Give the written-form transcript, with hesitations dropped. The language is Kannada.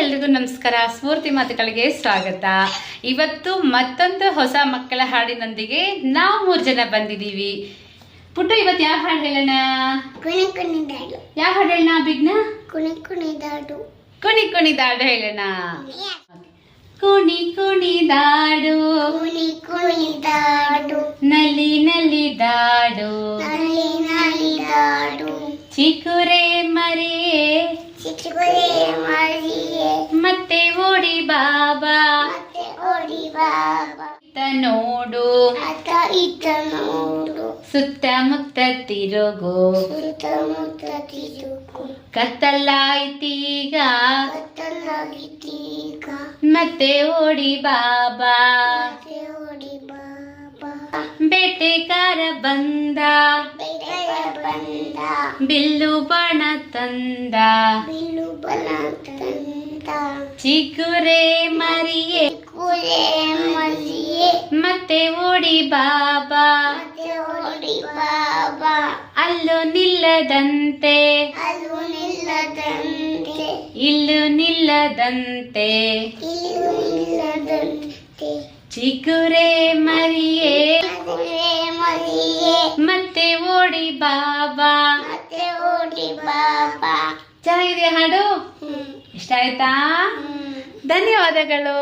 ಎಲ್ರಿಗೂ ನಮಸ್ಕಾರ. ಸ್ಫೂರ್ತಿ ಮಾತುಗಳಿಗೆ ಸ್ವಾಗತ. ಇವತ್ತು ಮತ್ತೊಂದು ಹೊಸ ಮಕ್ಕಳ ಹಾಡಿನೊಂದಿಗೆ ನಾವು 3 ಜನ ಬಂದಿದ್ದೀವಿ. ಪುಟ್ಟು, ಇವತ್ತು ಯಾವ ಹಾಡು ಹೇಳೋಣ? ಯಾವ ಹಾಡು ಹೇಳೋಣ? ಬಿಗ್ನ ಕುಣಿ ಕುಣಿದಾಡು ಹೇಳೋಣ. ಕುಣಿ ಕುಣಿದಾಡು ನಲಿ ನಲಿದಾಡು ಚಿಕ್ಕುರೆ ಮರಿಯೇ ಮತ್ತೆ ಓಡಿ ಬಾಬಾ ನೋಡು ಸುತ್ತಮುತ್ತ ತಿರುಗು ಕತ್ತಲಾಯ್ತೀಗ ಮತ್ತೆ ಓಡಿ ಬಾಬಾ ಬೇಟೆಗಾರ ಬಂದ ಬಿಲ್ಲು ಬಣ ತಂದ ಚಿಗುರೆ ಮರಿಯೇ ಮತ್ತೆ ಓಡಿ ಬಾಬಾ ಅಲ್ಲೂ ನಿಲ್ಲದಂತೆ ಇಲ್ಲೂ ನಿಲ್ಲದಂತೆ ಚಿಗುರೆ ಮರಿಯೇ ಮತ್ತೆ ಓಡಿ ಬಾಬಾ. ಚೆನ್ನಾಗಿದೆ ಹಾಡು? ಇಷ್ಟ ಆಯ್ತಾ? ಧನ್ಯವಾದಗಳು.